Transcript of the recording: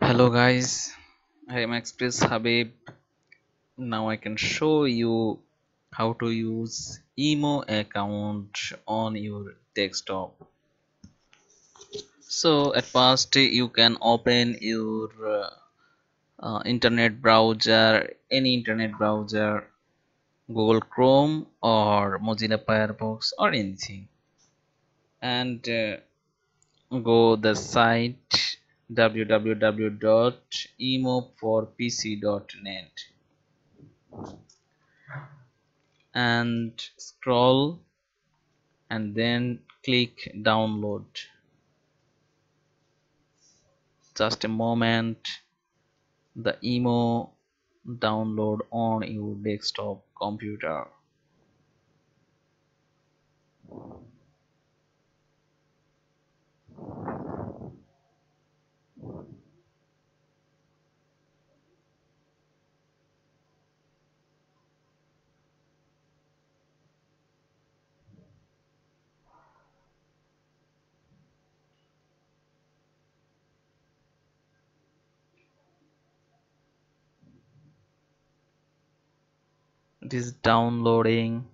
Hello guys, I am Express Habib. Now I can show you how to use Emo account on your desktop. So at first you can open your internet browser, any internet browser, Google Chrome or Mozilla Firefox or anything, and go the site www.emo4pc.net and scroll and then click download. Just a moment, the emo download on your desktop computer. It is downloading.